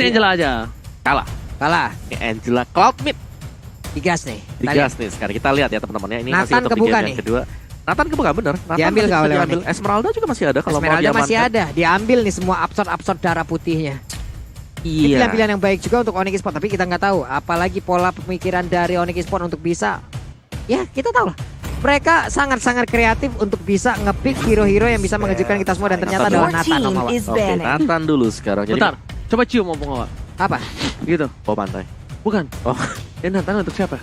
Angela aja. Kalah. Angela Cloud mid. Digas nih. Digas nih sekarang. Kita lihat ya teman-teman ya. Ini masih Nathan untuk di kebuka game nih. yang kedua. Nathan kebuka bener. Nathan Diambil masih nggak bisa oleh diambil. Onyx? Esmeralda juga masih ada kalau mau Esmeralda diamankan. masih ada. Diambil nih semua absorb darah putihnya. Ini Iya. pilihan yang baik juga untuk Onyx Esports, tapi kita nggak tahu apalagi pola pemikiran dari Onyx Esports untuk bisa, ya kita tahu lah, mereka sangat-sangat kreatif untuk bisa ngepick hero-hero yang bisa mengejutkan kita semua dan ternyata adalah Nathan Om Awa. Oke, Nathan dulu sekarang. Jadi Bentar, coba cium ngomong awak. Apa? Gitu. bawa pantai. Bukan. Oh. Nathan untuk siapa?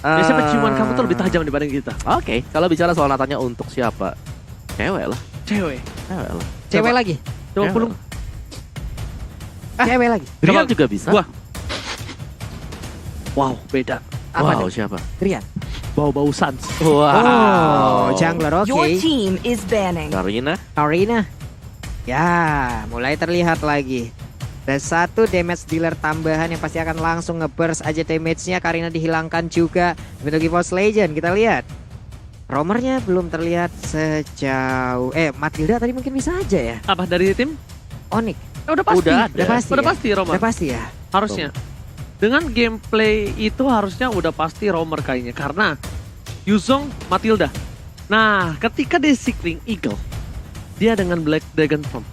Biasanya penciuman kamu tuh lebih tajam dibanding kita. Oke, kalau bicara soal Nathannya untuk siapa? Cewek lah. Cewek. Cewek lagi? Coba pulung. Cewek lagi? Rian Coba. juga bisa. Gua. Wow, beda. Apa Wow, nih? siapa? Rian? Bau-bau sans. Wow. Oh, jungler oke. Your team is banning. Karina. Karina. Ya, mulai terlihat lagi. Dan satu damage dealer tambahan yang pasti akan langsung nge-burst aja damage-nya. Karina dihilangkan juga untuk EVOS Legend. Kita lihat. Romernya belum terlihat sejauh... Matilda tadi mungkin bisa aja ya. Apa dari tim? Onyx. Udah pasti. Udah ada. Udah pasti Udah ya? pasti Romer. Udah pasti ya. Harusnya. Dengan gameplay itu harusnya udah pasti Romer kayaknya. Karena Yuzong Matilda. Nah, ketika dia Seekling Eagle, dia dengan Black Dragon Form.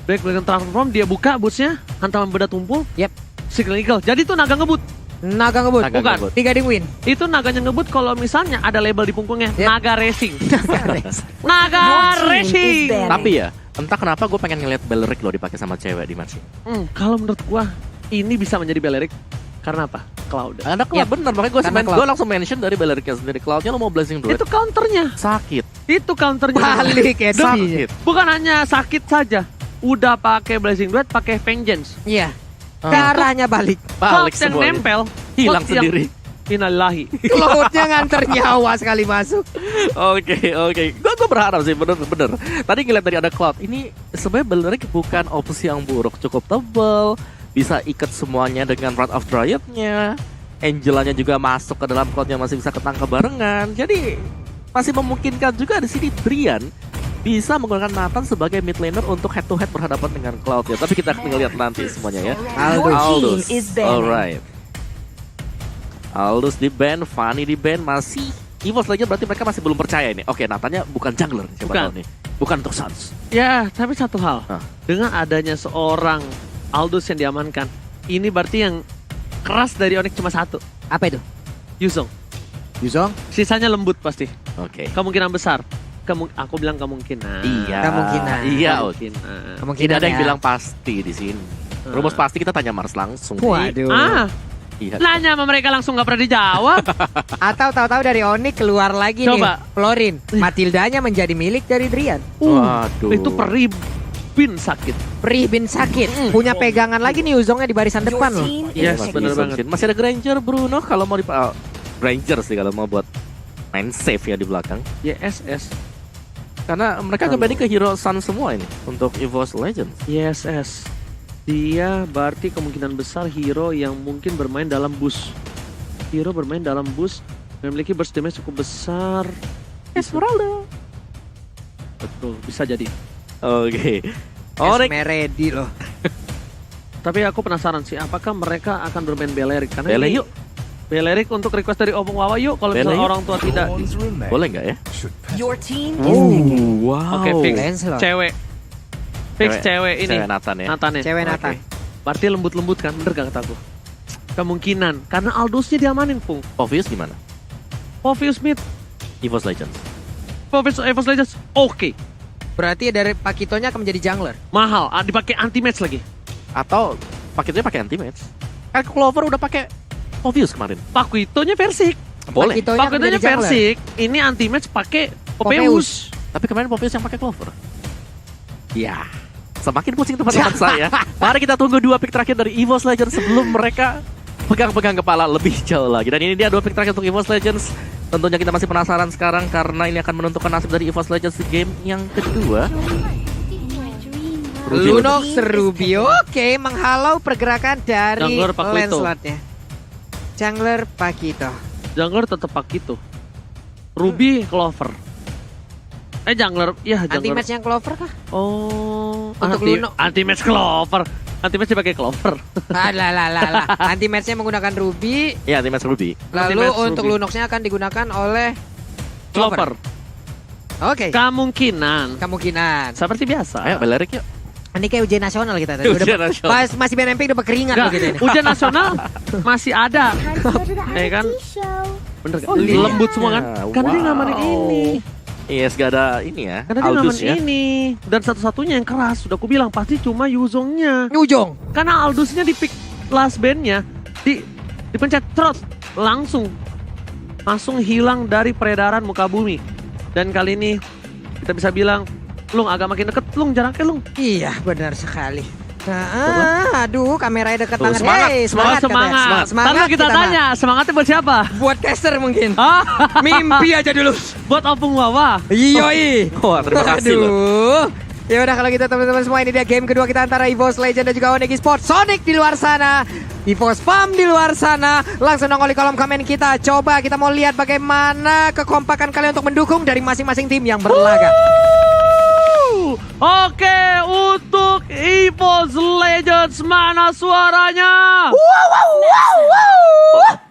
Black Dragon Transform, dia buka bootsnya, hantaman beda tumpul. Yep. Seekling Eagle. Jadi itu naga ngebut. Naga ngebut. Naga Bukan. ngebut. 3 ding win. Itu naganya ngebut kalau misalnya ada label di punggungnya. Yep. Naga Racing. Your Naga team is Racing. banning. Tapi ya, entah kenapa gue pengen ngeliat Beleric loh dipakai sama cewek di match. Kalau menurut gua ini bisa menjadi Beleric. Karena apa? Cloud. Ada Cloud, bener. Makanya Karena Cloud. gue langsung mention dari Belericnya sendiri. Cloudnya lo mau Blazing Duet. Itu counternya. Sakit. Itu counternya. Balik ya. Sakit. Bukan hanya sakit saja. Udah pakai Blazing Duet, pakai Vengeance. Iya. Darahnya balik. Balik Cloud yang semuanya. nempel. Hilang Cloud yang- sendiri. Innalillahi. Cloudnya nganter nyawa sekali masuk. Oke. Gue berharap sih bener. Tadi ngeliat dari ada Cloud. Ini sebenarnya Beleric bukan opsi yang buruk. Cukup tebel. Bisa ikat semuanya dengan Wrath of Dryad-nya. Angelanya juga masuk ke dalam Cloud-nya, masih bisa ketangkep barengan. Jadi masih memungkinkan juga di sini Drian bisa menggunakan Nathan sebagai mid laner untuk head to head berhadapan dengan Cloud ya. Tapi kita akan lihat nanti semuanya ya. Your Aldous. team is banning. Alright. Aldous di ban, Fanny di ban, masih EVOS Legends berarti mereka masih belum percaya ini. Oke, Nathannya bukan jungler siapa Bukan. tahu nih. Bukan untuk Suns. Ya, tapi satu hal. Hah. Dengan adanya seorang Aldous yang diamankan. Ini berarti yang keras dari Onyx cuma satu. Apa itu? Yuzong. Yuzong? Sisanya lembut pasti. Oke. Kemungkinan besar. Aku bilang kemungkinan. Iya. Kemungkinan. Iya, Kemungkinan. Kemungkinan tidak ada yang ya. bilang pasti di sini. Rumus pasti kita tanya Mars langsung. Waduh. Iya. Nanya sama mereka langsung gak pernah dijawab. Atau tahu-tahu dari Onyx keluar lagi Coba. nih. Florin. Matildanya menjadi milik dari Drian. Waduh. Itu perih bin sakit. Perih bin sakit. Punya pegangan lagi nih Yuzongnya di barisan Your depan loh. team is Yes, Masih bener bisa banget. mesin. Masih ada Granger Bruno kalau mau Granger sih kalau mau buat main safe ya di belakang. YSS. Karena mereka kembali ke hero Sun semua ini untuk EVOS Legends. YSS. Dia berarti kemungkinan besar hero yang mungkin bermain dalam bus. Hero bermain dalam bus memiliki burst damage cukup besar. Esmeralda. Betul, bisa jadi. Oke. Onyx. Esmeredi loh. Tapi aku penasaran sih, apakah mereka akan bermain Beleric? Karena Bele ini yuk. Beleric untuk request dari Opung Wawa yuk. Kalau Bele misalnya yuk. orang tua tidak. Boleh nggak ya? Your team is Wow. Oke, fix. Lancelot. Cewek. Fix cewek ini. Cewek Nathan ya. Nathan ya. Cewek Oke. Nathan. Berarti lembut-lembut kan? Bener gak kataku? Kemungkinan. Karena Aldous-nya diamanin, Pung. Obvious gimana? Obvious mid. EVOS Legends. Obvious Evos Legends. Oke. Berarti dari Pakitonya akan menjadi jungler. Mahal. Dipakai anti-match lagi. Atau paketnya pakai anti match. Kan Clover udah pakai Obvious kemarin. Pakuitonya Persik. Boleh. Pakitonya akan Pakuitonya menjadi jungler. Persik. Ini anti-match pakai Popeus. Popeus. Tapi kemarin Popeus yang pakai Clover. Ya. Semakin pusing teman-teman saya. Mari kita tunggu 2 pick terakhir dari EVOS Legends sebelum mereka pegang-pegang kepala lebih jauh lagi. Dan ini dia 2 pick terakhir untuk EVOS Legends. Tentunya kita masih penasaran sekarang karena ini akan menentukan nasib dari EVOS Legends di game yang kedua. Lunox Rubio. Oke, menghalau pergerakan dari Jungler Pakito. Lancelotnya. Jungler Pakito. Jungler tetap Pakito. Ruby Clover. Jungler. Ya, jungler. Anti-match yang Clover kah? Oh, Untuk Luno. anti-match Clover. Anti-match pakai Clover. Lah. Anti-match-nya menggunakan Ruby. Iya, tim Ruby. Lalu Anti-match untuk Ruby. Lunox-nya akan digunakan oleh Clover. Oke. Kemungkinan. Seperti biasa. Ayo, Balerik yuk. Ini kayak ujian nasional kita tadi. Ujian nasional. Pas masih BNMP udah berkeringat Enggak, begitu ini. ujian nasional masih ada. Ya kan? Bener kan? Lembut semua kan? Karena dia ngamanin ini. Yes, gak ada ini ya. Karena dia Aldous ngamanin ya. ini. Dan satu-satunya yang keras, sudah aku bilang pasti cuma Yuzongnya. Ujung. Karena Aldusnya di pick last bandnya, dipencet terus langsung hilang dari peredaran muka bumi. Dan kali ini kita bisa bilang, Lung agak makin deket, Lung jaraknya Lung. Iya, benar sekali. Aduh, kameranya dekat Tuh, banget. semangat. Hey, Semangat. katanya. Semangat kita tanya, semangatnya buat siapa? Buat caster mungkin. Ah, Mimpi aja dulu. buat Opung Wawa. Yoi. Wah, terima kasih loh. Aduh. Ya udah kalau gitu teman-teman semua, ini dia game kedua kita antara EVOS Legend dan juga Onyx Esports. Sonic di luar sana, EVOS Farm di luar sana. Langsung nongol di kolom komen kita. Coba kita mau lihat bagaimana kekompakan kalian untuk mendukung dari masing-masing tim yang berlaga. Oke, untuk EVOS Legends mana suaranya?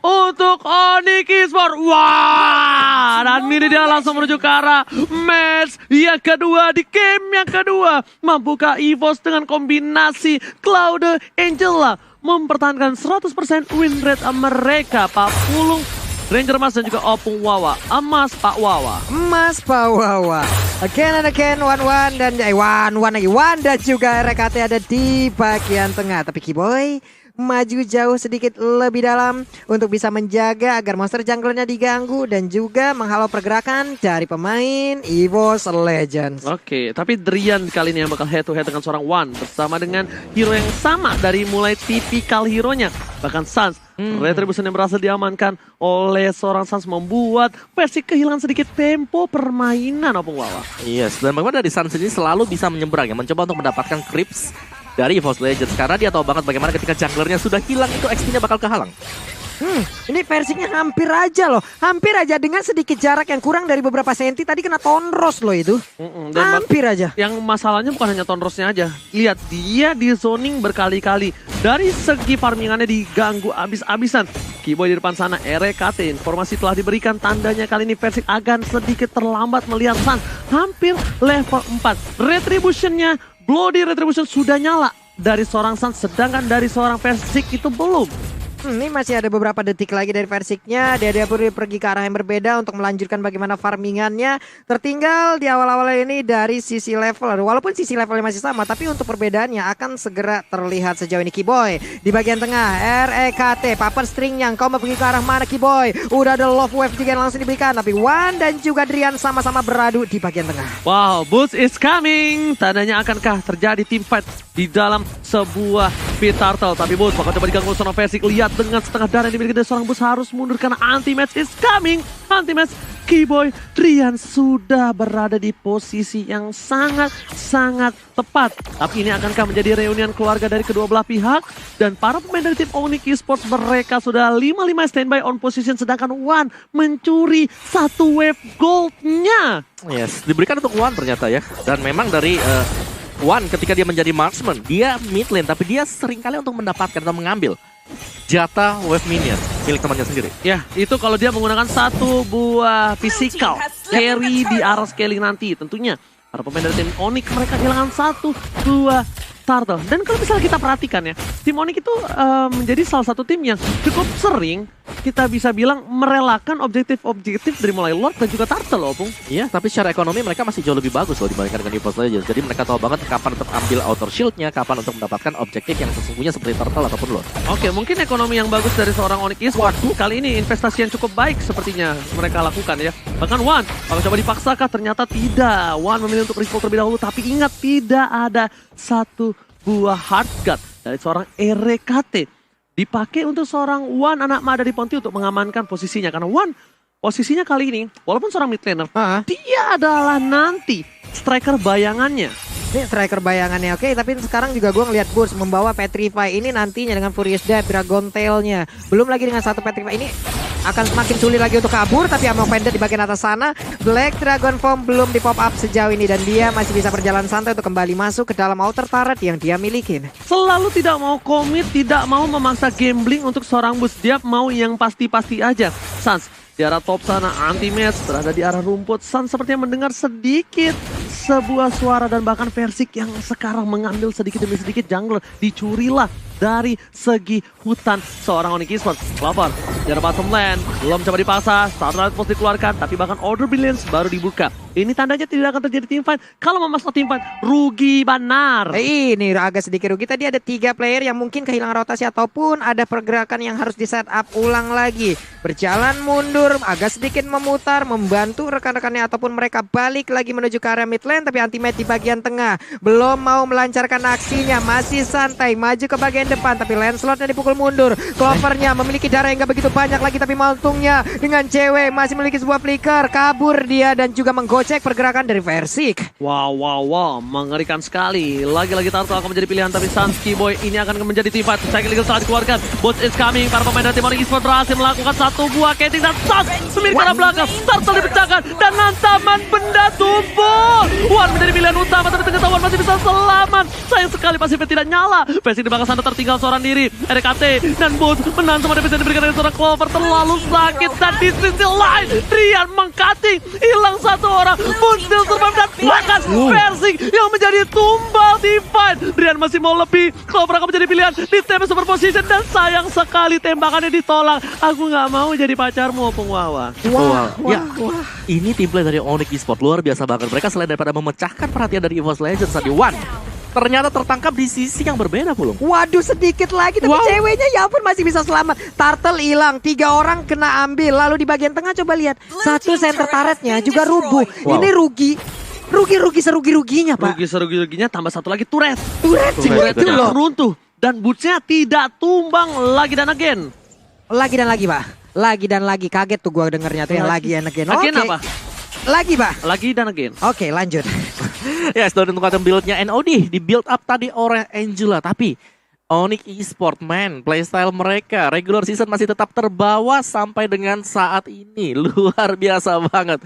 Untuk Onyx Esports. Wah, dan ini dia langsung menuju ke arah match yang kedua di game yang kedua. Mampukah EVOS dengan kombinasi Cloud Angela mempertahankan 100% win rate mereka? Pak Pulung, Ranger Mas dan juga Opung Wawa. Emas Pak Wawa. Mas Pawawa. Again and again, Wan dan Wan lagi. Wan dan juga RKT ada di bagian tengah. Tapi Kiboy maju jauh sedikit lebih dalam untuk bisa menjaga agar monster junglernya diganggu dan juga menghalau pergerakan dari pemain EVOS Legends. Oke, tapi Drian kali ini yang bakal head to head dengan seorang Wan bersama dengan hero yang sama dari mulai tipikal hero-nya. Bahkan Sans, Retribution yang berhasil diamankan oleh seorang Sans membuat Persik kehilangan sedikit tempo permainan Opung Wawa. Yes, dan bagaimana dari Sans ini selalu bisa menyeberang ya, mencoba untuk mendapatkan creeps dari EVOS Legends karena dia tahu banget bagaimana ketika junglernya sudah hilang itu XP-nya bakal kehalang. Ini versinya hampir aja loh. Hampir aja dengan sedikit jarak yang kurang dari beberapa senti. Tadi kena Tonros loh itu. Dan Hampir aja. yang masalahnya bukan hanya Tonrosnya aja. Lihat, dia di zoning berkali-kali. Dari segi farmingannya diganggu abis-abisan. Kiboy di depan sana, RKT. Informasi telah diberikan, tandanya kali ini Persik akan sedikit terlambat melihat Sun. Hampir level 4. Retributionnya, Bloody Retribution sudah nyala dari seorang Sun. Sedangkan dari seorang Persik itu belum. Ini masih ada beberapa detik lagi dari Persiknya. Dia pergi ke arah yang berbeda untuk melanjutkan bagaimana farmingannya. Tertinggal di awal-awal ini dari sisi level. Walaupun sisi levelnya masih sama, tapi untuk perbedaannya akan segera terlihat sejauh ini. Kiboy di bagian tengah, REKT, Paper String yang kau mau pergi ke arah mana Kiboy? Udah ada Love Wave juga yang langsung diberikan. Tapi Wan dan juga Drian sama-sama beradu di bagian tengah. Wow, Boots is coming. Tandanya akankah terjadi team fight di dalam sebuah pit turtle? Tapi Boots bakal coba diganggu sama Persik. Lihat dengan setengah darah yang dimiliki dari seorang Boots harus mundur karena anti-match is coming. Anti-match, Kiboy, Drian sudah berada di posisi yang sangat-sangat tepat. Tapi ini akankah menjadi reunian keluarga dari kedua belah pihak? Dan para pemain dari tim Onyx Esports mereka sudah 5-5 standby on position. Sedangkan Wan mencuri satu wave goldnya. Yes, diberikan untuk Wan ternyata ya. Dan memang dari Wan ketika dia menjadi marksman, dia mid lane tapi dia seringkali untuk mendapatkan atau mengambil jatah wave minion milik temannya sendiri. Ya, itu kalau dia menggunakan satu buah physical carry di arah scaling nanti. Tentunya para pemain dari tim Onyx mereka kehilangan satu buah turtle. Dan kalau misalnya kita perhatikan ya, tim Onyx itu menjadi salah satu tim yang cukup sering kita bisa bilang merelakan objektif-objektif dari mulai Lord dan juga Turtle loh, Pung. Iya, tapi secara ekonomi mereka masih jauh lebih bagus loh dibandingkan dengan EVOS Legends. Jadi mereka tahu banget kapan untuk ambil outer shield-nya, kapan untuk mendapatkan objektif yang sesungguhnya seperti Turtle ataupun Lord. Oke, mungkin ekonomi yang bagus dari seorang Onyx Esports kali ini investasi yang cukup baik sepertinya mereka lakukan ya. Bahkan Wan, kalau coba dipaksakah ternyata tidak. Wan memilih untuk recall terlebih dahulu, tapi ingat tidak ada satu buah hard guard dari seorang RKT dipakai untuk seorang Wan anak Ma dari Ponti untuk mengamankan posisinya. Karena Wan posisinya kali ini, walaupun seorang mid laner, dia adalah nanti striker bayangannya. Ini striker bayangannya oke, tapi sekarang juga gue ngeliat Burs membawa Petrify ini nantinya dengan Furious Dive, Dragon Tail-nya. Belum lagi dengan satu Petrify ini akan semakin sulit lagi untuk kabur. Tapi Ammo Pendant di bagian atas sana, Black Dragon Form belum di pop up sejauh ini. Dan dia masih bisa berjalan santai untuk kembali masuk ke dalam outer turret yang dia miliki. Selalu tidak mau komit, tidak mau memaksa gambling untuk seorang boost. Dia mau yang pasti-pasti aja. Sans di arah top sana, anti-match berada di arah rumput. Sans sepertinya mendengar sedikit sebuah suara dan bahkan Versik yang sekarang mengambil sedikit demi sedikit jungler. Dicurilah dari segi hutan seorang Onyx Esports. Clover di arah bottom lane, belum coba dipaksa, Starlight Pulse dikeluarkan, tapi bahkan Order Brilliance baru dibuka. Ini tandanya tidak akan terjadi teamfight. Kalau memasang teamfight, rugi benar. Ini agak sedikit rugi. Tadi ada 3 player yang mungkin kehilangan rotasi ataupun ada pergerakan yang harus di set up ulang lagi. Berjalan mundur, agak sedikit memutar, membantu rekan-rekannya ataupun mereka balik lagi menuju ke area mid lane. Tapi Anti-Mate di bagian tengah belum mau melancarkan aksinya, masih santai maju ke bagian depan. Tapi Lancelotnya dipukul mundur. Clovernya memiliki darah yang gak begitu banyak lagi, tapi Maltungnya dengan cewek masih memiliki sebuah flicker. Kabur dia dan juga menggocek pergerakan dari Versik. Wow, mengerikan sekali. Lagi-lagi Turtle akan menjadi pilihan, tapi Sansky Boy ini akan menjadi team fight. Cycle Eagle telah dikeluarkan. Bots is coming. Para pemain dari tim Onyx Esports berhasil melakukan satu buah ketting dan Sans memiliki arah belakang. Turtle dipecahkan dan hantaman benda tubuh. Wan menjadi pilihan utama, tapi ternyata Wan masih bisa selamat. Sayang sekali pasifnya tidak nyala. Versik di belakang sana tertinggal seorang diri. RKT dan Bots menahan semua defense yang diberikan dari seorang Clover. Terlalu sakit dan di sisi lain Drian mengcutting. Hilang satu orang. Boon still survive dan bahkan Versik yang menjadi tumbal di fight. Drian masih mau lebih. Clover akan menjadi pilihan di TP super position dan sayang sekali tembakannya ditolak. Aku nggak mau jadi pacarmu, Opung Wawa. Ini tim play dari Onyx Esports luar biasa banget. Mereka selain daripada memecahkan perhatian dari EVOS Legends tadi, Wan ternyata tertangkap di sisi yang berbeda, Pulung. Waduh, sedikit lagi tapi ceweknya ya ampun masih bisa selamat. Turtle hilang, 3 orang kena ambil. Lalu di bagian tengah coba lihat, satu center turretnya juga rubuh. Ini rugi serugi-ruginya, Pak. Rugi serugi-ruginya tambah satu lagi turret. Turret Itu loh. runtuh dan bootsnya tidak tumbang lagi dan again. Lagi dan lagi, Pak. Lagi dan lagi. Kaget tuh gua dengernya tuh yang lagi and again. Again Oke. apa? Lagi, Pak. Lagi dan again. Oke, lanjut. Ya, sudah ditentukan build-nya NOD di build up tadi oleh Angela, tapi Onyx Esports man, playstyle mereka regular season masih tetap terbawa sampai dengan saat ini. Luar biasa banget.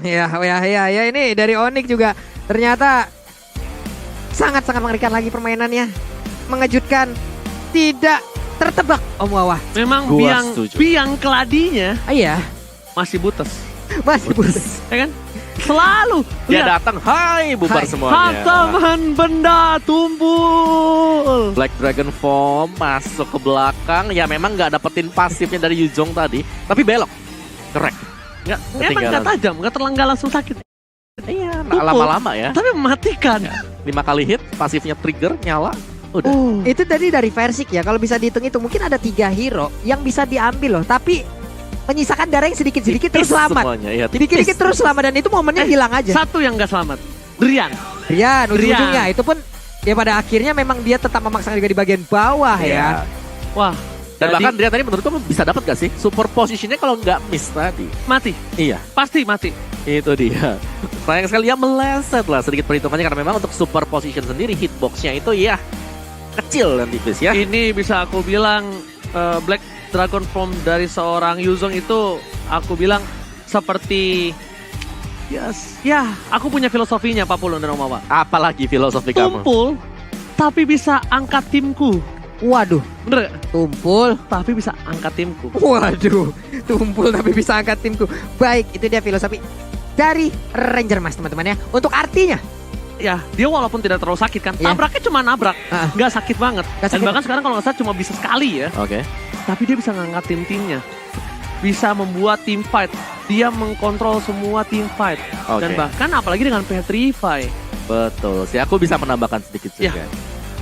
Ya ini dari Onyx juga ternyata sangat-sangat mengerikan lagi permainannya. Mengejutkan, tidak tertebak Om Wawa. Memang Gua setuju. biang keladinya Iya, masih butas. masih putus. Ya kan? Selalu Dia lihat. datang, hai bubar Hai. semuanya. Hantaman benda tumpul. Black Dragon Form masuk ke belakang. Ya memang nggak dapetin pasifnya dari Yuzong tadi, tapi belok. Correct. Emang Ketinggalan. nggak tajam, nggak langsung sakit. Iya, Tumpul. lama-lama ya. Tapi mematikan. 5 kali hit, pasifnya trigger, nyala. Udah. Itu tadi dari Versik ya. Kalau bisa dihitung-hitung mungkin ada 3 hero yang bisa diambil loh. Tapi menyisakan darah yang sedikit-sedikit terus Tipis selamat. semuanya, iya, tipis. Dikit-dikit terus selamat dan itu momennya hilang aja. Satu yang nggak selamat, Drian. Rian, ujung-ujungnya Rian. itu pun ya pada akhirnya memang dia tetap memaksakan juga di bagian bawah Iya. ya. Wah, Dan jadi bahkan dia tadi menurut kamu bisa dapat gak sih super positionnya kalau nggak miss tadi? mati, Iya, pasti mati. itu dia. Sayang sekali ya meleset lah sedikit perhitungannya karena memang untuk super position sendiri hitboxnya itu ya kecil dan tipis ya. Ini bisa aku bilang Black Dragon Form dari seorang Yuzong itu aku bilang seperti ya aku punya filosofinya Pak Pulung dan Om Wawa. Apalagi filosofi kamu. Tumpul tapi bisa angkat timku. Waduh, Bener gak? tumpul. Tapi bisa angkat timku. Waduh, tumpul tapi bisa angkat timku. Baik, itu dia filosofi dari Ranger Mas teman-teman ya. Untuk artinya, Ya, dia walaupun tidak terlalu sakit kan. Iya. Tabraknya cuma nabrak, Ah. nggak sakit banget. Nggak Dan sakit. bahkan sekarang kalau nggak salah cuma bisa sekali ya. Oke. Tapi dia bisa ngangkat tim-timnya. Bisa membuat tim fight. Dia mengkontrol semua tim fight. Dan Oke. bahkan apalagi dengan Petrify. Betul sih, aku bisa menambahkan sedikit Ya. juga.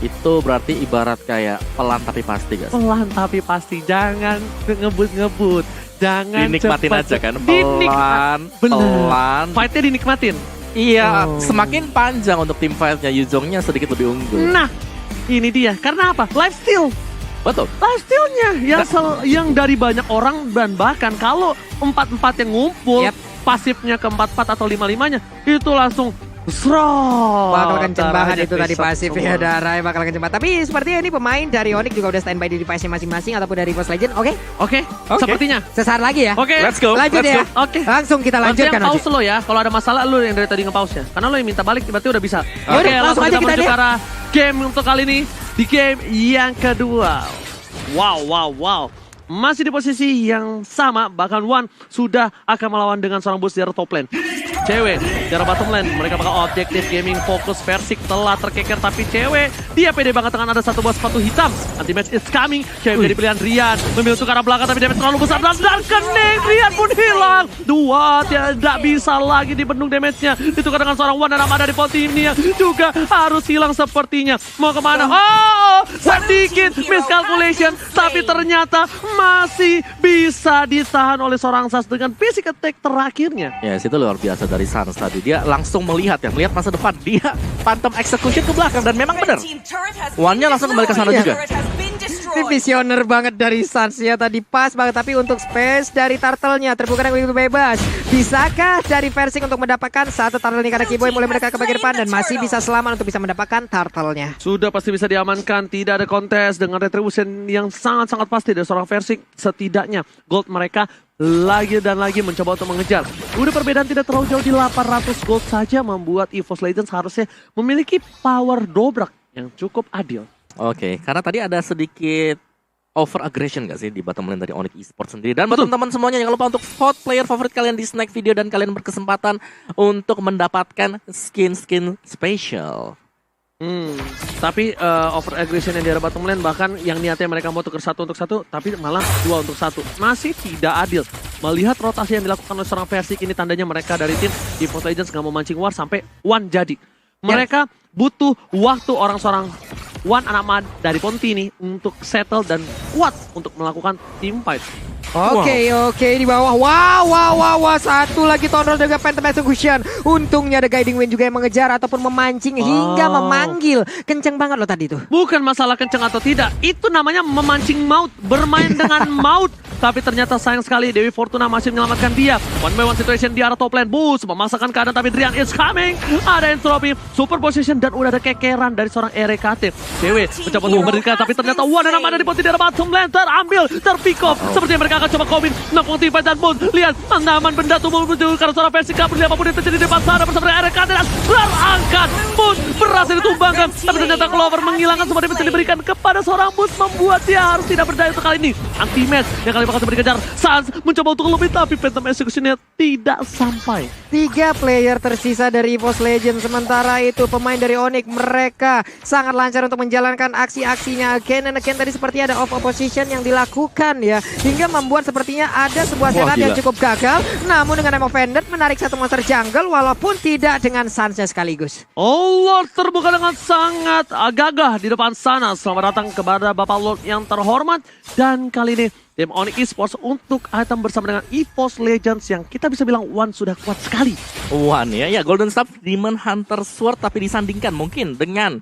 Itu berarti ibarat kayak pelan tapi pasti guys. Pelan tapi pasti. Jangan ngebut-ngebut. Jangan Dinikmatin cepat. aja kan, Bener. pelan. Fightnya dinikmatin. Iya, Oh. semakin panjang untuk tim fightnya Yuzongnya sedikit lebih unggul. Nah, ini dia. Karena apa? Lifesteal. Betul. Lifestealnya yang dari banyak orang dan bahkan kalau 4-4 yang ngumpul, Yap. pasifnya ke 4-4 atau 5-5-nya, itu langsung Sro. Bakal kenceng banget itu tadi Crisp pasif semua. ya Darai, bakal kenceng banget. Tapi sepertinya ini pemain dari Onyx juga udah standby di device-nya masing-masing ataupun dari EVOS Legend. Oke, Oke, sepertinya. sesaat lagi ya. Oke, Let's go. Lanjut let's ya. go. Oke. Langsung kita Nanti lanjutkan yang Oji. pause lo ya. Kalau ada masalah lu yang dari tadi nge-pause ya. Karena lo yang minta balik berarti udah bisa. Yaudah, Oke, langsung langsung aja kita kita menuju lihat. ke arah game untuk kali ini. Di game yang kedua. Wow. Masih di posisi yang sama, bahkan One sudah akan melawan dengan seorang boost di arah top lane. Cewek di arah bottom lane, mereka bakal objektif gaming fokus. Versik telah terkeker, tapi cewek dia pede banget dengan ada satu buah sepatu hitam. Anti-match is coming, cewek jadi pilihan Rian. Memilih untuk arah belakang, tapi damage terlalu besar dan kening. Rian pun hilang. Dua tidak bisa lagi dibendung damage-nya. Ditukar dengan seorang One dan Amada di poti ini yang juga harus hilang sepertinya. Mau kemana? Oh, sedikit miscalculation, tapi ternyata masih bisa ditahan oleh seorang Sans dengan basic attack terakhirnya. Ya, itu luar biasa dari Sans tadi. Dia langsung melihat masa depan. Dia phantom execution ke belakang dan memang benar. One-nya langsung kembali ke sana juga. Ini visioner banget dari Sans ya, tadi pas banget. Tapi untuk space dari turtle-nya terbuka dengan begitu bebas. Bisakah dari Versik untuk mendapatkan satu turtle ini karena Keyboy mulai mendekat ke bagian depan dan masih bisa selamat untuk bisa mendapatkan turtle-nya. Sudah pasti bisa diamankan, tidak ada kontes dengan retribution yang sangat-sangat pasti dari seorang Versik. Setidaknya gold mereka lagi dan lagi mencoba untuk mengejar. Udah perbedaan tidak terlalu jauh di 800 gold saja membuat EVOS Legends harusnya memiliki power dobrak yang cukup adil. Oke, karena tadi ada sedikit over aggression gak sih di bottom lane dari Onyx Esports sendiri. Dan buat teman-teman semuanya jangan lupa untuk vote player favorit kalian di snack video dan kalian berkesempatan untuk mendapatkan skin-skin special. Tapi over aggression yang di arah bottom lane, bahkan yang niatnya mereka mau tukar 1 untuk 1, tapi malah 2 untuk 1. Masih tidak adil. Melihat rotasi yang dilakukan oleh seorang Versik, ini tandanya mereka dari tim EVOS Legends nggak mau mancing war sampai One jadi. Mereka butuh waktu seorang One anak dari Ponti ini untuk settle dan kuat untuk melakukan team fight. Oke, di bawah. Wow. Satu lagi Tonrol dengan Phantom Execution. Untungnya ada Guiding Wind juga yang mengejar ataupun memancing hingga memanggil. Kenceng banget loh tadi tuh. Bukan masalah kenceng atau tidak, itu namanya memancing maut, bermain dengan maut. Tapi ternyata sayang sekali Dewi Fortuna masih menyelamatkan dia. One by one situation di arah top lane. Boost memaksakan keadaan, tapi Drian is coming. Ada entropy, super position, dan udah ada kekeran dari seorang RKT. Dewi mencoba untuk memberikan, tapi ternyata One dan ada di poti di arah bottom lane. Terambil, terpick off. Sepertinya mereka akan coba komin. Nongkrong tim fight dan Boon. Lihat, andaman benda tumbuh menuju karena seorang Versik kabur. Apapun yang terjadi di depan sana bersama dengan RKT dan terangkat. Boon berhasil ditumbangkan. Tapi ternyata Clover menghilangkan semua damage yang diberikan kepada seorang Boon. Membuat dia harus tidak berdaya untuk kali ini. Anti-match yang kali bakal coba dikejar. Sans mencoba untuk lebih, tapi Phantom Execution-nya tidak sampai. 3 player tersisa dari EVOS Legends. Sementara itu pemain dari Onyx mereka sangat lancar untuk menjalankan aksi-aksinya. Again and again tadi seperti ada off opposition yang dilakukan ya. Hingga membuat sepertinya ada sebuah setup yang cukup gagal. Namun dengan Emo Vendor menarik satu monster jungle walaupun tidak dengan Sansnya sekaligus. Oh, Lord terbuka dengan sangat gagah di depan sana. Selamat datang kepada Bapak Lord yang terhormat. Dan kali ini tim Onyx Esports untuk item bersama dengan EVOS Legends yang kita bisa bilang One sudah kuat sekali. One ya, Golden Staff Demon Hunter Sword, tapi disandingkan mungkin dengan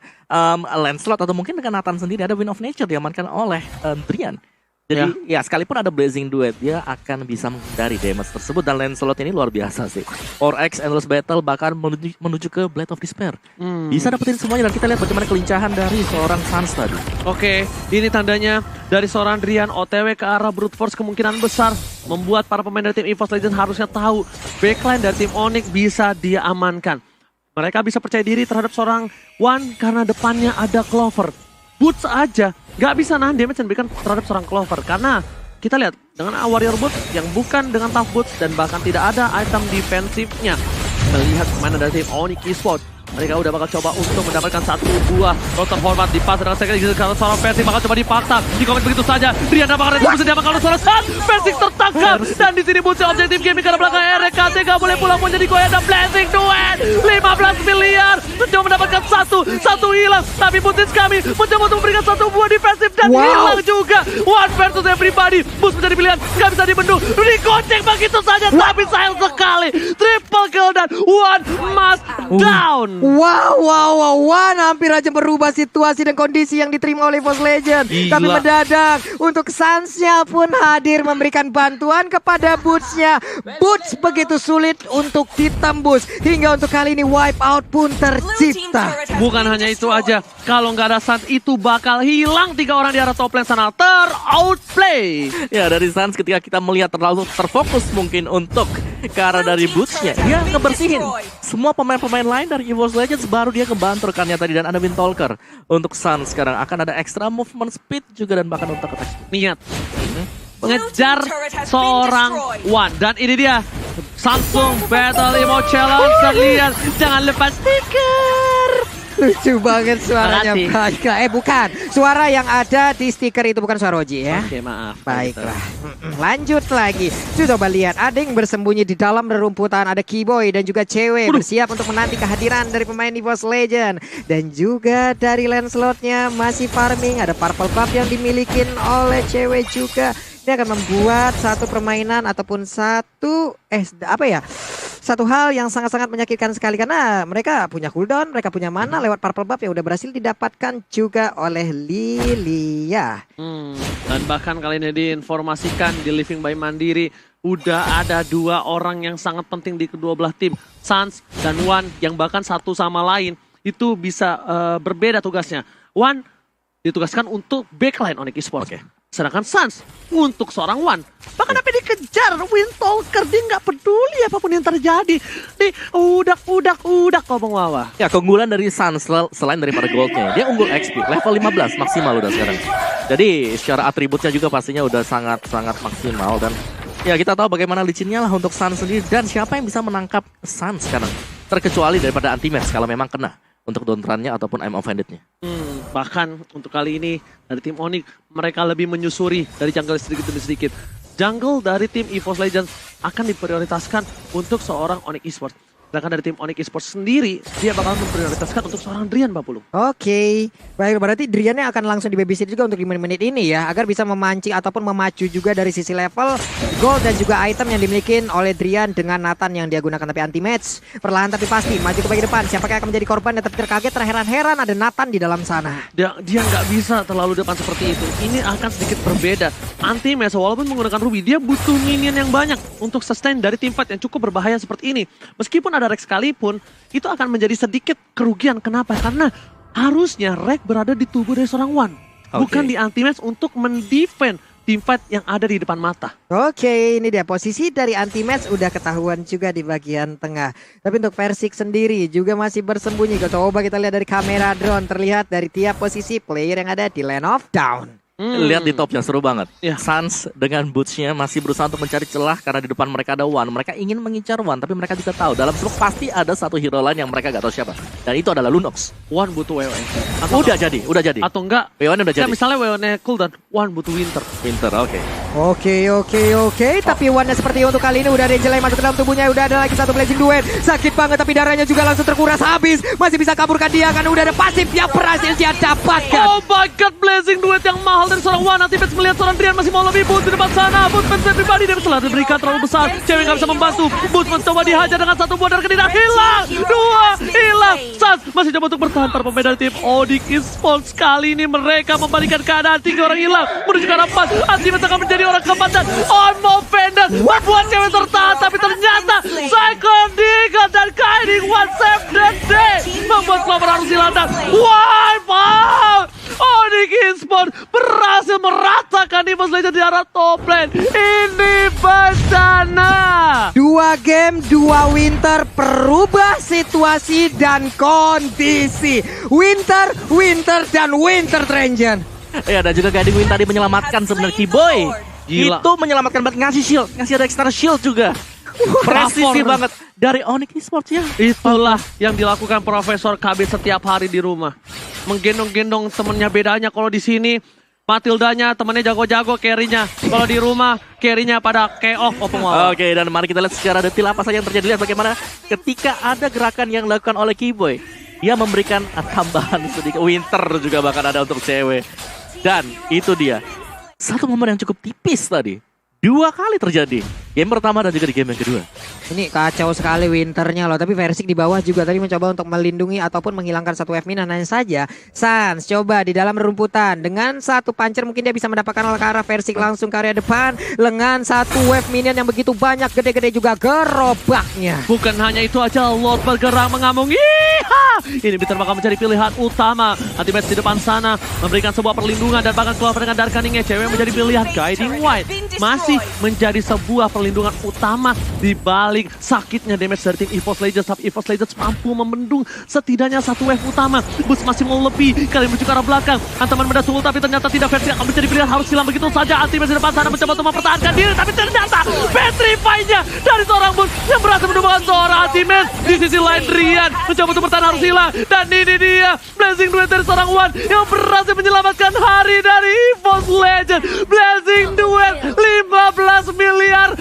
Lancelot atau mungkin dengan Nathan sendiri ada Wind of Nature diamankan oleh Drian. Jadi ya sekalipun ada Blazing Duet, dia akan bisa menghindari damage tersebut. Dan Lancelot ini luar biasa sih. 4X Endless Battle bahkan menuju ke Blade of Despair. Bisa dapetin semuanya dan kita lihat bagaimana kelincahan dari seorang Sans tadi. Oke, ini tandanya dari seorang Drian OTW ke arah Brute Force kemungkinan besar membuat para pemain dari tim EVOS Legends harusnya tahu backline dari tim Onyx bisa dia amankan. Mereka bisa percaya diri terhadap seorang One karena depannya ada Clover. Boots aja gak bisa nahan damage yang diberikan terhadap seorang Clover. Karena kita lihat dengan Warrior Boots yang bukan dengan Tough Boots dan bahkan tidak ada item defensifnya. Melihat kemana dari tim Onyx Esports, mereka udah bakal coba untuk mendapatkan satu buah roster hormat di pas dengan second karena seorang Versik bakal coba dipaksa di komen begitu saja. Drian apakah bisa diamankan oleh seorang Sans? Versik tertangkap dan di sini muncul objektif gaming karena belakang RKT gak boleh pulang menjadi goyang dan Blazing Duet 15 miliar mencoba mendapatkan satu hilang, tapi Putis kami mencoba untuk memberikan satu buah defensif dan hilang juga. One versus everybody, Boost menjadi pilihan, gak bisa dibendung, digoceng begitu saja tapi sayang sekali triple kill dan One must down. Wow, Wan hampir aja merubah situasi dan kondisi yang diterima oleh EVOS Legend. Gila. Tapi mendadak untuk Suns-nya pun hadir memberikan bantuan kepada Boots-nya. Boots begitu sulit untuk ditembus hingga untuk kali ini wipe out pun tercipta. Bukan hanya itu aja, kalau nggak ada Suns itu bakal hilang 3 orang di arah top lane sana. Ter-outplay. Ya dari Suns ketika kita melihat terlalu terfokus mungkin untuk ke arah dari Boots-nya. Dia ngebersihin semua pemain-pemain lain dari EVOS Legends, baru dia kebantu rekannya tadi dan ada Windtalker. Untuk Suns sekarang akan ada extra movement speed juga dan bahkan untuk attack speed. Niat ngejar seorang Wan. Dan ini dia Samsung Battle Emo Challenge. Terlihat, jangan lepas stiker. Lucu banget suaranya. Makasih. Baiklah, bukan. Suara yang ada di stiker itu bukan suara Oji ya. Oke, maaf. Baiklah, lanjut lagi. Coba lihat, ada yang bersembunyi di dalam rerumputan. Ada Keyboy dan juga cewek bersiap untuk menanti kehadiran dari pemain EVOS Legend. Dan juga dari Lancelot-nya masih farming. Ada Purple Buff yang dimiliki oleh cewek juga. Ini akan membuat satu permainan ataupun satu hal yang sangat-sangat menyakitkan sekali karena mereka punya cooldown, mereka punya mana lewat Purple Buff yang udah berhasil didapatkan juga oleh Lilia. Dan bahkan kali ini diinformasikan di Living by Mandiri udah ada 2 orang yang sangat penting di kedua belah tim, Suns dan Wan, yang bahkan satu sama lain itu bisa berbeda tugasnya. Wan ditugaskan untuk backline Onyx Esports. Sedangkan Suns untuk seorang Wan. Bahkan sampai dikejar Windtalker, dia nggak peduli apapun yang terjadi. Di udak ngomong Wawa. Ya keunggulan dari Suns selain daripada goldnya, dia unggul XP level 15 maksimal udah sekarang. Jadi secara atributnya juga pastinya udah sangat maksimal dan ya kita tahu bagaimana licinnya lah untuk Suns sendiri dan siapa yang bisa menangkap Suns sekarang. Terkecuali daripada anti-match kalau memang kena untuk down run-nya ataupun I'm offended-nya. Bahkan untuk kali ini dari tim Onyx mereka lebih menyusuri dari jungle sedikit demi sedikit. Jungle dari tim EVOS Legends akan diprioritaskan untuk seorang Onyx Esports. Sedangkan dari tim Onyx Esports sendiri dia bakal memprioritaskan untuk seorang Drian Bapulung. Oke, baik, berarti Driannya akan langsung di babysit juga untuk 5 menit ini ya, agar bisa memancing ataupun memacu juga dari sisi level, gold dan juga item yang dimiliki oleh Drian dengan Nathan yang dia gunakan tapi anti match. Perlahan tapi pasti maju ke bagian depan. Siapakah yang akan menjadi korban dan tapi terkaget terheran-heran ada Nathan di dalam sana. Dia nggak bisa terlalu depan seperti itu. Ini akan sedikit berbeda. Anti match walaupun menggunakan Ruby dia butuh minion yang banyak untuk sustain dari tim fight yang cukup berbahaya seperti ini. Meskipun ada Rex sekalipun, itu akan menjadi sedikit kerugian. Kenapa? Karena harusnya Rex berada di tubuh dari seorang Wan. Bukan di anti-match untuk mendefend team fight yang ada di depan mata. Oke, ini dia posisi dari anti-match udah ketahuan juga di bagian tengah. Tapi untuk Persik sendiri juga masih bersembunyi. Coba kita lihat dari kamera drone. Terlihat dari tiap posisi player yang ada di lane of down. Lihat di topnya seru banget. Ya. Suns dengan Boots-nya masih berusaha untuk mencari celah karena di depan mereka ada Wan. Mereka ingin mengincar Wan, tapi mereka juga tahu dalam smoke pasti ada satu hero lain yang mereka gak tahu siapa. Dan itu adalah Lunox. Wan butuh WON. Udah jadi. Atau enggak? WON udah jadi. Misalnya WON-nya cooldown, Wan butuh Winter. Oke. Oke. Tapi Wan-nya seperti untuk kali ini udah ada Angel yang masuk ke dalam tubuhnya. Udah ada lagi satu Blazing Duet. Sakit banget tapi darahnya juga langsung terkuras habis. Masih bisa kaburkan dia karena udah ada pasif yang berhasil dia dapatkan. Oh my god, Blazing Duet yang mahal dari seorang Wan. Nanti melihat seorang Drian masih mau lebih. Boot di depan sana. Boot men pribadi dia setelah diberikan terlalu besar. Cewek nggak bisa membantu. Boot mencoba dihajar dengan satu buah dan kedina hilang. 2 hilang. Suns masih coba untuk bertahan para pemain dari tim Onyx Esports. Kali ini mereka membalikan keadaan. 3 orang hilang menuju ke arah 4. Ultimate akan menjadi orang keempat dan Unmovended membuat cewek tertahan. Tapi ternyata Cyclone Deagle dan Guiding One save the day membuat Clover harus dilantang. Wipe out. Onyx Esports berhasil meratakan EVOS Legends di arah top lane. Ini bencana. 2 game, 2 Winter, perubah situasi dan kondisi. Winter dan Winter Trenjan. Ya dan juga Guiding Wind tadi menyelamatkan sebenarnya Keyboy. Gila. Itu menyelamatkan banget, ngasih shield, ngasih ada extra shield juga. Presisi banget dari Onyx Esports ya. Itulah yang dilakukan Profesor KB setiap hari di rumah. Menggendong-gendong temennya, bedanya kalau di sini Matildanya temennya jago-jago carry-nya. Kalau di rumah carry-nya pada keok opung wawa. Oke, dan mari kita lihat secara detail apa saja yang terjadi. Lihat bagaimana ketika ada gerakan yang dilakukan oleh Keyboy. Dia memberikan tambahan sedikit Winter juga bahkan ada untuk cewek. Dan itu dia. Satu momen yang cukup tipis tadi. 2 kali terjadi. game pertama dan juga di game yang kedua. Ini kacau sekali Winternya loh, tapi Versik di bawah juga tadi mencoba untuk melindungi ataupun menghilangkan satu wave minion. Hanya saja Sans coba di dalam rumputan dengan satu puncher mungkin dia bisa mendapatkan ke arah Versik langsung ke area depan dengan satu wave minion yang begitu banyak, gede-gede juga gerobaknya. Bukan hanya itu aja, Lord bergerak mengamung. Yeeha! Ini Bitter bakal mencari pilihan utama. Ultimate di depan sana memberikan sebuah perlindungan dan bahkan Clover dengan Dark Cunningnya. Cewek menjadi pilihan. Guiding White masih menjadi sebuah perlindungan utama di balik sakitnya damage dari tim EVOS Legends. Tapi EVOS Legends mampu membendung setidaknya satu wave utama. Bus masih mau lebih, kalian menuju ke arah belakang. Antaman benda sulul tapi ternyata tidak. Versi akan menjadi pilihan, harus hilang begitu saja. Ultimate di depan sana mencoba untuk mempertahankan diri, tapi ternyata petrify-nya dari seorang Bus yang berhasil menemukan seorang Ultimate. Di sisi lain Rian mencoba untuk bertahan, harus hilang. Dan ini dia Blazing Duet dari seorang Wan yang berhasil menyelamatkan hari dari EVOS Legends. Blazing Duet 15 miliar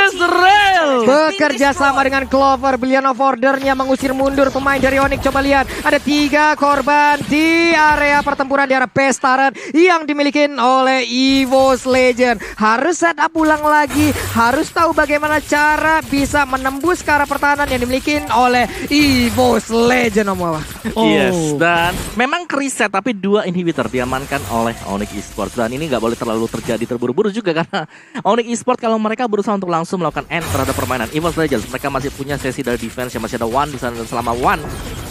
Israel. Bekerja sama dengan Clover, Billion of Order-nya mengusir mundur pemain dari Onyx. Coba lihat, ada 3 korban di area pertempuran di arah Pestaran yang dimiliki oleh EVOS Legend. Harus setup ulang lagi, harus tahu bagaimana cara bisa menembus ke arah pertahanan yang dimiliki oleh EVOS Legend, Om Wawa. Yes, dan memang reset tapi 2 inhibitor diamankan oleh Onyx Esports. Dan ini nggak boleh terlalu terjadi terburu-buru juga karena Onyx Esports kalau mereka berusaha untuk langsung melakukan end terhadap permainan EVOS Legends, mereka masih punya sesi dari defense yang masih ada One di sana, dan selama One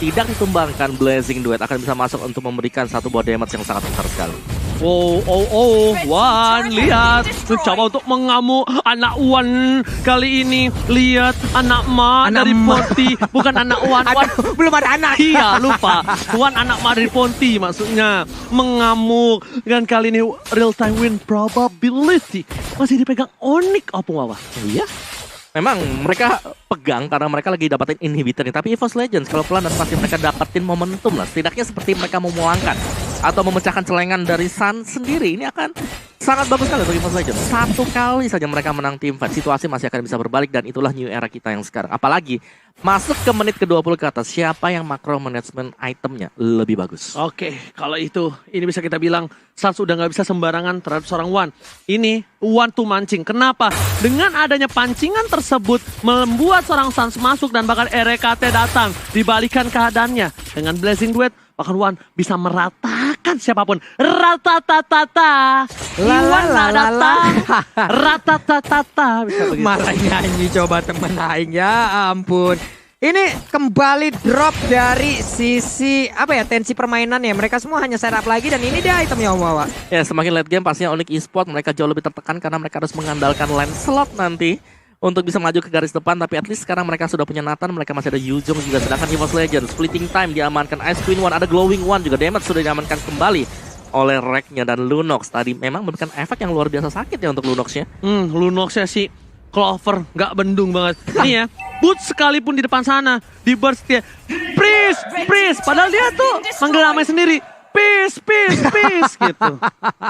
tidak ditumbangkan, Blazing Duet akan bisa masuk untuk memberikan satu buah damage yang sangat besar sekali. Wan lihat mencoba untuk mengamuk anak Wan kali ini. Lihat anak Ma Anak dari Ma. Ponti, bukan anak Wan. Wan Belum ada anak. iya lupa. Wan anak Ma dari Ponti maksudnya mengamuk. Dan kali ini real time win probability masih dipegang Onyx, Opung Wawa. Iya. Memang mereka pegang karena mereka lagi dapatin inhibitor nih. Tapi EVOS Legends kalau pelan dan pasti mereka dapatin momentum lah. Setidaknya seperti mereka memulangkan atau memecahkan celengan dari Sun sendiri. Ini akan sangat bagus sekali bagi EVOS Legends. Satu kali saja mereka menang team fight, situasi masih akan bisa berbalik dan itulah new era kita yang sekarang. Apalagi masuk ke menit ke-20 ke atas, siapa yang macro management itemnya lebih bagus. Oke, kalau itu ini bisa kita bilang Sans udah nggak bisa sembarangan terhadap seorang Wan. Ini Wan tuh mancing. Kenapa? Dengan adanya pancingan tersebut membuat seorang Sans masuk dan bahkan RKT datang. Dibalikan keadaannya dengan Blazing Duet, bahkan Wan bisa meratakan siapapun. Ratatatata. Iwan datang. Ratatatata. Bisa begitu. Malah nyanyi coba temen aing, ya ampun. Ini kembali drop dari sisi tensi permainan ya. Mereka semua hanya setup lagi dan ini dia itemnya, Om Wawa. Ya, semakin late game pastinya Onyx Esports mereka jauh lebih tertekan karena mereka harus mengandalkan lane slot nanti untuk bisa maju ke garis depan. Tapi at least sekarang mereka sudah punya Nathan, mereka masih ada Yuzong juga. Sedangkan EVOS Legends splitting time diamankan, Ice Queen One, ada Glowing One juga, damage sudah diamankan kembali oleh Reknya dan Lunox. Tadi memang memberikan efek yang luar biasa sakit ya untuk Lunoxnya. Lunoxnya sih Clover nggak bendung banget. Nih ya, Boots sekalipun di depan sana, di burst dia, Please, padahal dia tuh manggil namanya sendiri. Peace gitu.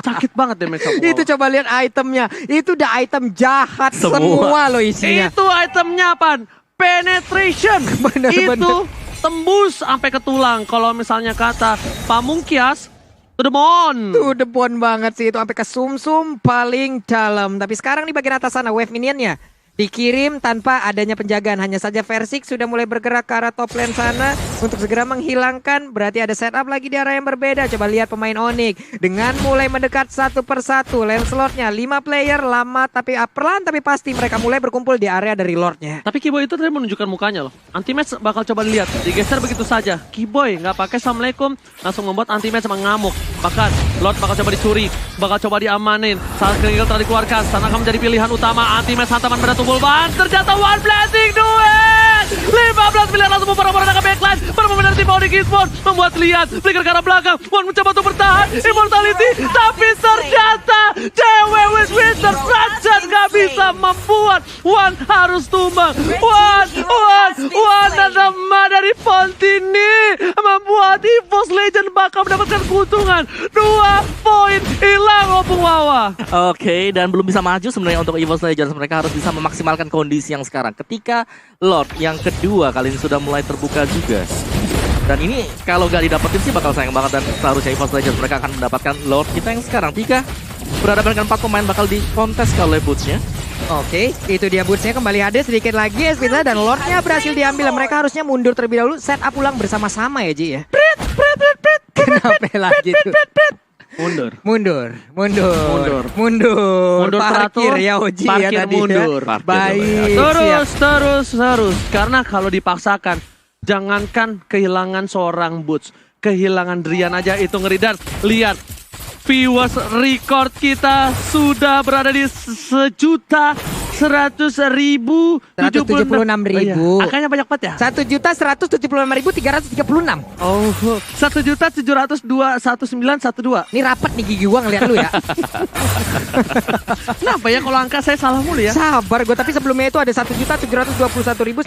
Sakit banget deh Mesop. Itu coba lihat itemnya. Itu udah item jahat semua loh isinya. Itu itemnya apa? Penetration. Bener. Itu tembus sampai ke tulang. Kalau misalnya kata Pamungkias, to the bone. To the bone banget sih itu, sampai ke sumsum paling dalam. Tapi sekarang di bagian atas sana wave minionnya dikirim tanpa adanya penjagaan. Hanya saja Versik sudah mulai bergerak ke arah top lane sana untuk segera menghilangkan. Berarti ada setup lagi di arah yang berbeda. Coba lihat pemain Onyx dengan mulai mendekat satu persatu. Lane slotnya 5 player, lama tapi perlahan tapi pasti mereka mulai berkumpul di area dari Lordnya. Tapi Kiboy itu tadi menunjukkan mukanya loh. Anti-match bakal coba dilihat. Digeser begitu saja. Kiboy nggak pakai Assalamualaikum. Langsung membuat anti-match mengamuk. Bahkan Lord bakal coba dicuri. Bakal coba diamanin. Saat Kringil telah dikeluarkan. Sana akan menjadi pilihan utama. Anti-match hantaman pada tubuh ban. Ternyata One Blazing Duet. 15 miliar langsung memperang-perang ke backline. Berpemenang tim Onyx Esports. Membuat lihat. Flicker ke arah belakang. One mencoba untuk bertahan. Immortality. Tapi ternyata cewek with Winter Ratchet gak bisa membuat One harus tumbang. One dan Ma dari Fontini membuat EVOS Legend bakal mendapatkan keuntungan 2 poin hilang, Opung Wawa. Oke, dan belum bisa maju sebenarnya untuk EVOS Legends. Mereka harus bisa memaksimalkan kondisi yang sekarang. Ketika Lord yang kedua kali ini sudah mulai terbuka juga. Dan ini kalau gak didapetin sih bakal sayang banget. Dan seharusnya EVOS Legends mereka akan mendapatkan Lord kita yang sekarang 3 berhadapan dengan 4 pemain bakal dikontes oleh Boots-nya. Oke, itu dia bootsnya kembali ada sedikit lagi Espita dan Lordnya berhasil diambil. Mereka harusnya mundur terlebih dahulu, set up ulang bersama-sama ya Ji ya. Kenapa lagi tuh? Mundur. Mundur. Teratur, Parkir ya Oji ya parkir tadi mundur. ya. Baik. Terus. Karena kalau dipaksakan, jangankan kehilangan seorang Boots, kehilangan Drian aja itu ngeri. Dan lihat, viewers record kita sudah berada di 1.100.076. 176.000. Angkanya banyak banget ya? 1.176.336. Oh, 1.702.1912. Ini rapat nih gigi gua ngeliat lu ya. Kenapa ya kalau angka saya salah mulu ya? Sabar gue, tapi sebelumnya itu ada 1.721.912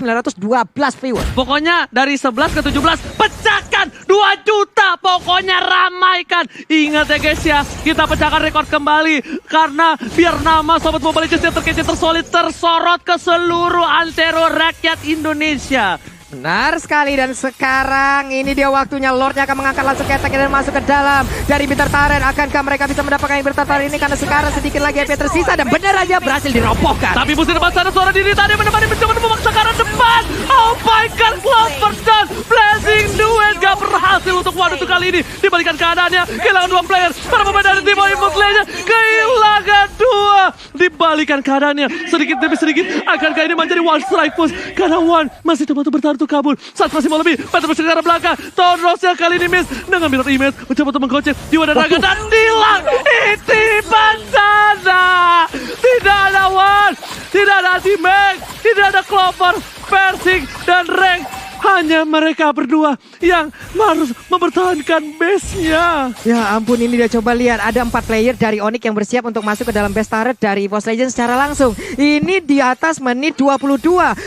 viewers. Pokoknya dari 11 ke 17 pecahkan 2 juta. Pokoknya ramaikan. Ingat ya guys ya, kita pecahkan rekor kembali. Karena biar nama Sobat Mobile Legends yang terkece tersolid tersorot ke seluruh antero rakyat Indonesia. Benar sekali, dan sekarang ini dia waktunya. Lordnya akan mengangkat langsung keteknya dan masuk ke dalam dari Bitter Taren. Akankah mereka bisa mendapatkan yang Bitter Taren ini? Karena sekarang sedikit lagi HP tersisa dan benar aja berhasil dirobohkan. Tapi musuh depan sana suara diri tadi menemani mencoba memaksa ke arah depan. Oh my god, Clover dan Blazing Duet gak berhasil untuk Waduh kali ini. Dibalikan keadaannya, kehilangan 2 player. Para pemain dari tim Impact Legends kehilangan 2. Dibalikan keadaannya sedikit demi sedikit. Akankah ini menjadi one strike push? Karena One masih coba untuk bertahan untuk kabur. Saat masih mau lebih, Peter masih ke arah belakang. Thanos-nya kali ini miss dengan mirror image, mencoba untuk menggocek Jiwa dan Raga dan hilang. Itipan sana. Tidak ada One, tidak ada T-Max, tidak ada Clover, Persing dan Rank. Hanya mereka berdua yang harus mempertahankan base-nya. Ya ampun, ini dia coba lihat. Ada 4 player dari Onyx yang bersiap untuk masuk ke dalam base turret dari EVOS Legends secara langsung. Ini di atas menit 22.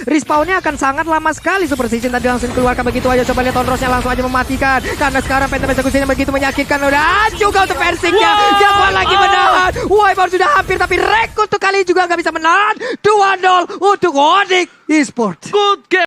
Respawnnya akan sangat lama sekali. Superstition tadi langsung dikeluarkan begitu aja. Coba lihat Tondrosnya langsung aja mematikan. Karena sekarang Phantom Execution begitu menyakitkan. Udah juga untuk Persingnya. Jagoan lagi menahan. Wiper sudah hampir, tapi Rek untuk kali juga nggak bisa menahan. 2-0 untuk Onyx Esports. Good game.